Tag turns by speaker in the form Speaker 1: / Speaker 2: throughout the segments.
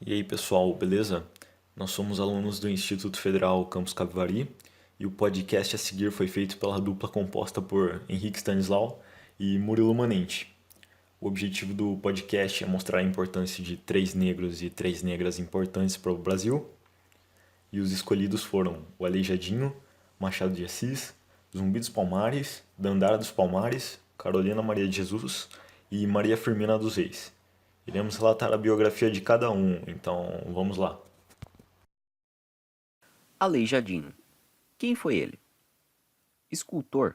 Speaker 1: E aí pessoal, beleza? Nós somos alunos do Instituto Federal Campus Capivari e o podcast a seguir foi feito pela dupla composta por Henrique Stanislau e Murilo Manente. O objetivo do podcast é mostrar a importância de três negros e três negras importantes para o Brasil, e os escolhidos foram o Aleijadinho, Machado de Assis, Zumbi dos Palmares, Dandara dos Palmares, Carolina Maria de Jesus e Maria Firmina dos Reis. Iremos relatar a biografia de cada um, então vamos lá.
Speaker 2: Aleijadinho. Quem foi ele? Escultor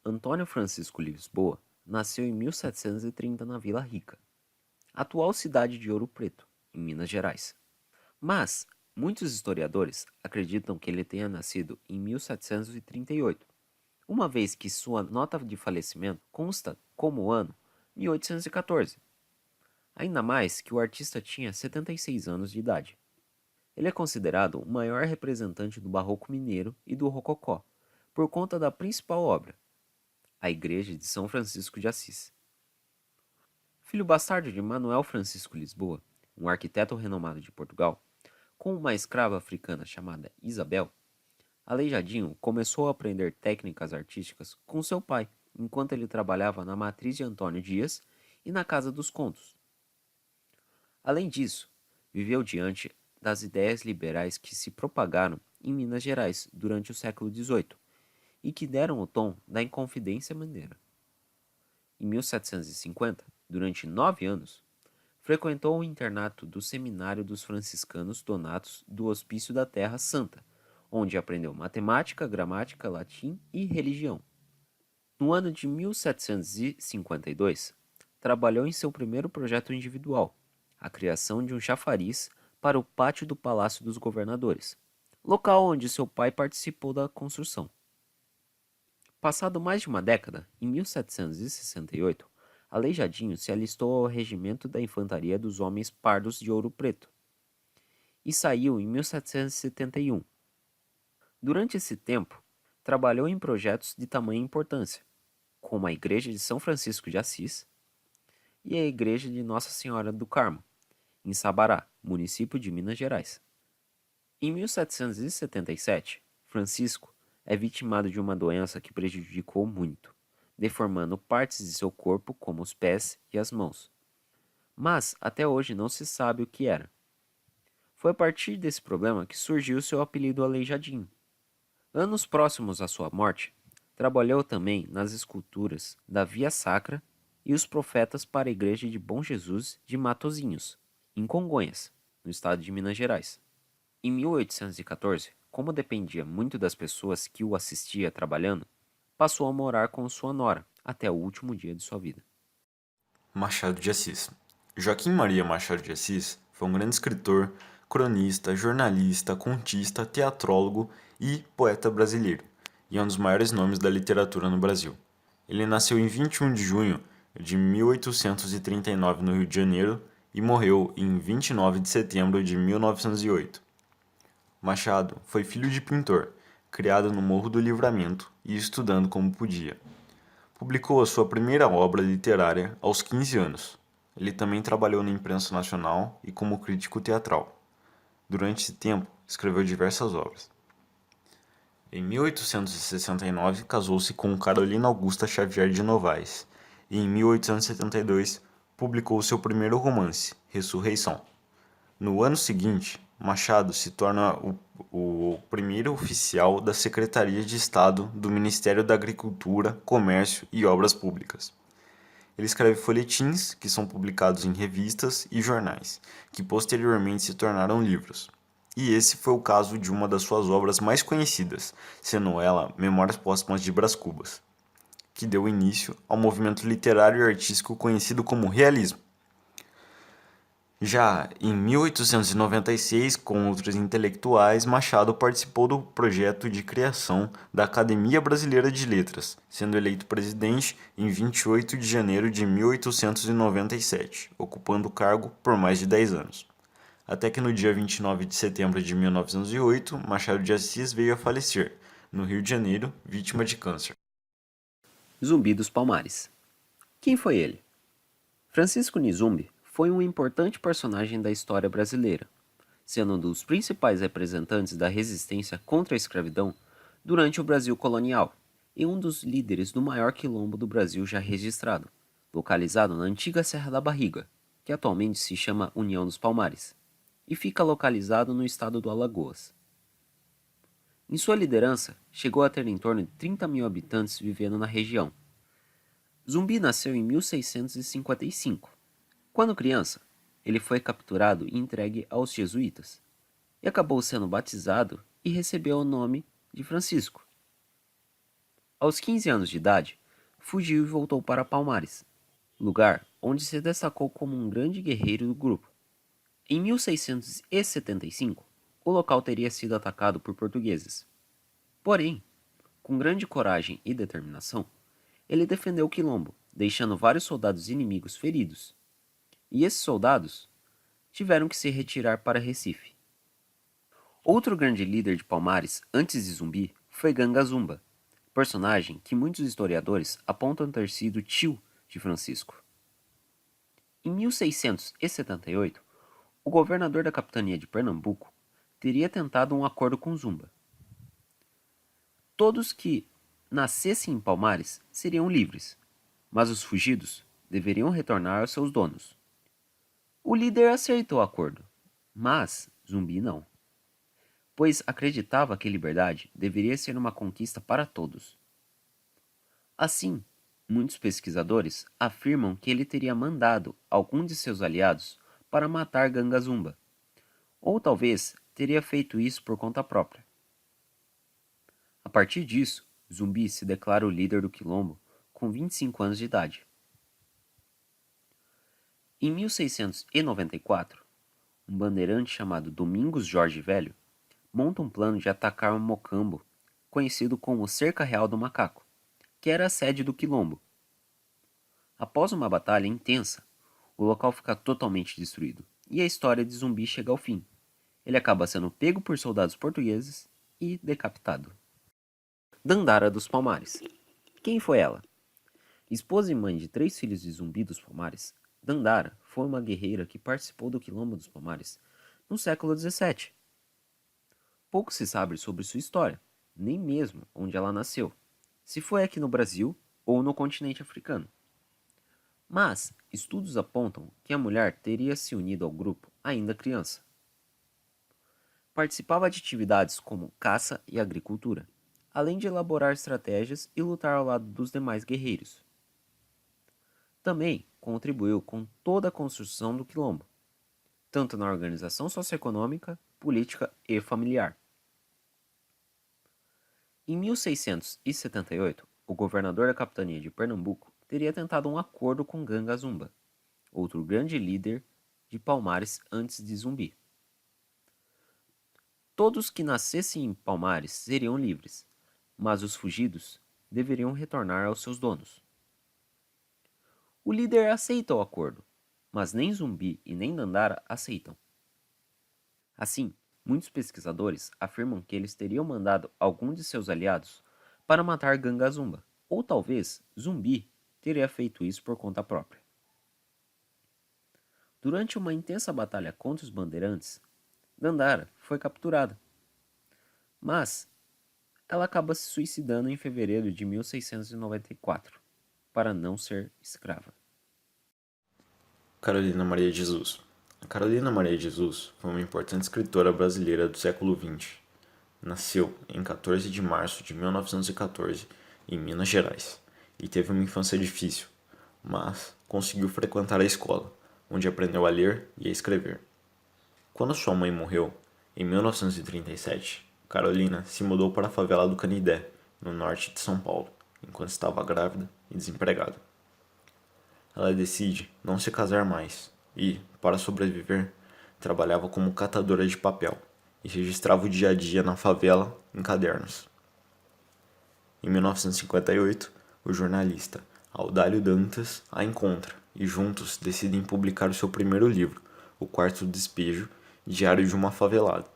Speaker 2: Antônio Francisco Lisboa nasceu em 1730 na Vila Rica, atual cidade de Ouro Preto, em Minas Gerais. Mas muitos historiadores acreditam que ele tenha nascido em 1738, uma vez que sua nota de falecimento consta como ano 1814. Ainda mais que o artista tinha 76 anos de idade. Ele é considerado o maior representante do Barroco mineiro e do Rococó, por conta da principal obra, a Igreja de São Francisco de Assis. Filho bastardo de Manuel Francisco Lisboa, um arquiteto renomado de Portugal, com uma escrava africana chamada Isabel, Aleijadinho começou a aprender técnicas artísticas com seu pai, enquanto ele trabalhava na matriz de Antônio Dias e na Casa dos Contos. Além disso, viveu diante das ideias liberais que se propagaram em Minas Gerais durante o século XVIII e que deram o tom da Inconfidência Mineira. Em 1750, durante 9 anos, frequentou o internato do Seminário dos Franciscanos Donatos do Hospício da Terra Santa, onde aprendeu matemática, gramática, latim e religião. No ano de 1752, trabalhou em seu primeiro projeto individual, a criação de um chafariz para o pátio do Palácio dos Governadores, local onde seu pai participou da construção. Passado mais de uma década, em 1768, Aleijadinho se alistou ao Regimento da Infantaria dos Homens Pardos de Ouro Preto e saiu em 1771. Durante esse tempo, trabalhou em projetos de tamanha importância, como a Igreja de São Francisco de Assis e a Igreja de Nossa Senhora do Carmo, em Sabará, município de Minas Gerais. Em 1777, Francisco é vitimado de uma doença que prejudicou muito, deformando partes de seu corpo como os pés e as mãos. Mas até hoje não se sabe o que era. Foi a partir desse problema que surgiu seu apelido Aleijadinho. Anos próximos à sua morte, trabalhou também nas esculturas da Via Sacra e os profetas para a Igreja de Bom Jesus de Matozinhos, em Congonhas, no estado de Minas Gerais. Em 1814, como dependia muito das pessoas que o assistia trabalhando, passou a morar com sua nora até o último dia de sua vida.
Speaker 1: Machado de Assis. Joaquim Maria Machado de Assis foi um grande escritor, cronista, jornalista, contista, teatrólogo e poeta brasileiro, e é um dos maiores nomes da literatura no Brasil. Ele nasceu em 21 de junho de 1839 no Rio de Janeiro e morreu em 29 de setembro de 1908. Machado foi filho de pintor, criado no Morro do Livramento e estudando como podia. Publicou a sua primeira obra literária aos 15 anos. Ele também trabalhou na imprensa nacional e como crítico teatral. Durante esse tempo, escreveu diversas obras. Em 1869, casou-se com Carolina Augusta Xavier de Novaes e em 1872 publicou seu primeiro romance, Ressurreição. No ano seguinte, Machado se torna o primeiro oficial da Secretaria de Estado do Ministério da Agricultura, Comércio e Obras Públicas. Ele escreve folhetins que são publicados em revistas e jornais, que posteriormente se tornaram livros. E esse foi o caso de uma das suas obras mais conhecidas, sendo ela Memórias Póstumas de Brás Cubas, que deu início ao movimento literário e artístico conhecido como realismo. Já em 1896, com outros intelectuais, Machado participou do projeto de criação da Academia Brasileira de Letras, sendo eleito presidente em 28 de janeiro de 1897, ocupando o cargo por mais de 10 anos. Até que no dia 29 de setembro de 1908, Machado de Assis veio a falecer, no Rio de Janeiro, vítima de câncer.
Speaker 2: Zumbi dos Palmares. Quem foi ele? Francisco Nizumbi foi um importante personagem da história brasileira, sendo um dos principais representantes da resistência contra a escravidão durante o Brasil colonial e um dos líderes do maior quilombo do Brasil já registrado, localizado na antiga Serra da Barriga, que atualmente se chama União dos Palmares, e fica localizado no estado do Alagoas. Em sua liderança, chegou a ter em torno de 30 mil habitantes vivendo na região. Zumbi nasceu em 1655. Quando criança, ele foi capturado e entregue aos jesuítas, e acabou sendo batizado e recebeu o nome de Francisco. Aos 15 anos de idade, fugiu e voltou para Palmares, lugar onde se destacou como um grande guerreiro do grupo. Em 1675, o local teria sido atacado por portugueses. Porém, com grande coragem e determinação, ele defendeu o quilombo, deixando vários soldados inimigos feridos. E esses soldados tiveram que se retirar para Recife. Outro grande líder de Palmares, antes de Zumbi, foi Ganga Zumba, personagem que muitos historiadores apontam ter sido tio de Francisco. Em 1678, o governador da capitania de Pernambuco teria tentado um acordo com Zumba. Todos que nascessem em Palmares seriam livres, mas os fugidos deveriam retornar aos seus donos. O líder aceitou o acordo, mas Zumbi não, pois acreditava que liberdade deveria ser uma conquista para todos. Assim, muitos pesquisadores afirmam que ele teria mandado algum de seus aliados para matar Ganga Zumba, ou talvez teria feito isso por conta própria. A partir disso, Zumbi se declara o líder do quilombo com 25 anos de idade. Em 1694, um bandeirante chamado Domingos Jorge Velho monta um plano de atacar um mocambo conhecido como Cerca Real do Macaco, que era a sede do quilombo. Após uma batalha intensa, o local fica totalmente destruído e a história de Zumbi chega ao fim. Ele acaba sendo pego por soldados portugueses e decapitado. Dandara dos Palmares. Quem foi ela? Esposa e mãe de 3 filhos de Zumbi dos Palmares, Dandara foi uma guerreira que participou do Quilombo dos Palmares no século XVII. Pouco se sabe sobre sua história, nem mesmo onde ela nasceu, se foi aqui no Brasil ou no continente africano. Mas estudos apontam que a mulher teria se unido ao grupo ainda criança. Participava de atividades como caça e agricultura, além de elaborar estratégias e lutar ao lado dos demais guerreiros. Também contribuiu com toda a construção do quilombo, tanto na organização socioeconômica, política e familiar. Em 1678, o governador da capitania de Pernambuco teria tentado um acordo com Ganga Zumba, outro grande líder de Palmares antes de Zumbi. Todos que nascessem em Palmares seriam livres, mas os fugidos deveriam retornar aos seus donos. O líder aceita o acordo, mas nem Zumbi e nem Dandara aceitam. Assim, muitos pesquisadores afirmam que eles teriam mandado algum de seus aliados para matar Ganga Zumba, ou talvez Zumbi teria feito isso por conta própria. Durante uma intensa batalha contra os bandeirantes, Dandara foi capturada, mas ela acaba se suicidando em fevereiro de 1694, para não ser escrava.
Speaker 1: Carolina Maria de Jesus. A Carolina Maria de Jesus foi uma importante escritora brasileira do século XX. Nasceu em 14 de março de 1914 em Minas Gerais e teve uma infância difícil, mas conseguiu frequentar a escola, onde aprendeu a ler e a escrever. Quando sua mãe morreu, em 1937, Carolina se mudou para a favela do Canidé, no norte de São Paulo, enquanto estava grávida e desempregada. Ela decide não se casar mais e, para sobreviver, trabalhava como catadora de papel e registrava o dia a dia na favela em cadernos. Em 1958, o jornalista Audálio Dantas a encontra e juntos decidem publicar o seu primeiro livro, O Quarto Despejo, Diário de uma Favelada.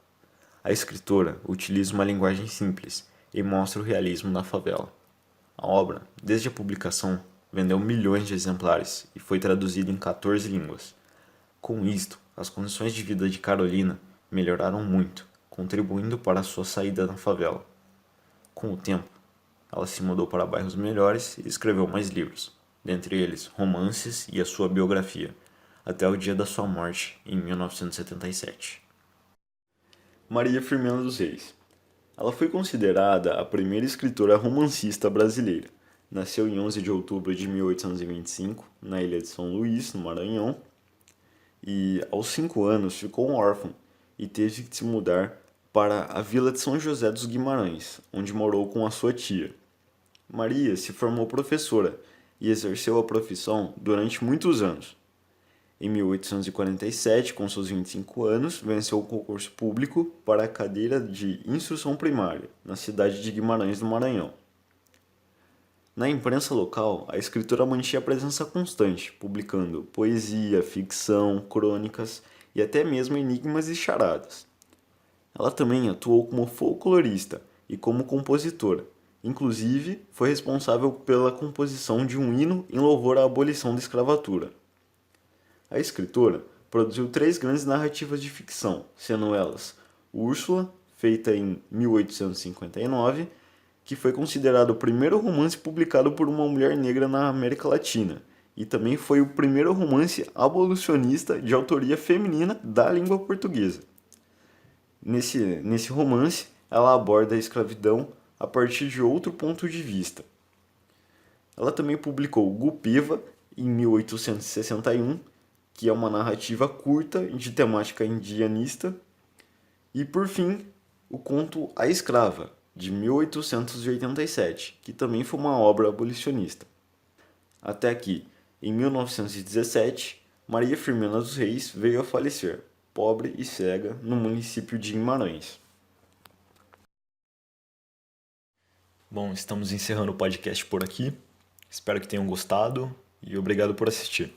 Speaker 1: A escritora utiliza uma linguagem simples e mostra o realismo da favela. A obra, desde a publicação, vendeu milhões de exemplares e foi traduzida em 14 línguas. Com isto, as condições de vida de Carolina melhoraram muito, contribuindo para a sua saída da favela. Com o tempo, ela se mudou para bairros melhores e escreveu mais livros, dentre eles romances e a sua biografia, até o dia da sua morte, em 1977. Maria Firmina dos Reis. Ela foi considerada a primeira escritora romancista brasileira. Nasceu em 11 de outubro de 1825, na ilha de São Luís, no Maranhão, e aos 5 anos ficou órfã e teve que se mudar para a vila de São José dos Guimarães, onde morou com a sua tia. Maria se formou professora e exerceu a profissão durante muitos anos. Em 1847, com seus 25 anos, venceu o concurso público para a cadeira de Instrução Primária, na cidade de Guimarães do Maranhão. Na imprensa local, a escritora mantinha presença constante, publicando poesia, ficção, crônicas e até mesmo enigmas e charadas. Ela também atuou como folclorista e como compositora. Inclusive, foi responsável pela composição de um hino em louvor à abolição da escravatura. A escritora produziu 3 grandes narrativas de ficção, sendo elas Úrsula, feita em 1859, que foi considerado o primeiro romance publicado por uma mulher negra na América Latina, e também foi o primeiro romance abolicionista de autoria feminina da língua portuguesa. Nesse romance, ela aborda a escravidão a partir de outro ponto de vista. Ela também publicou Guppiva, em 1861, que é uma narrativa curta de temática indianista, e, por fim, o conto A Escrava, de 1887, que também foi uma obra abolicionista. Até que, em 1917, Maria Firmina dos Reis veio a falecer, pobre e cega, no município de Guimarães. Bom, estamos encerrando o podcast por aqui. Espero que tenham gostado e obrigado por assistir.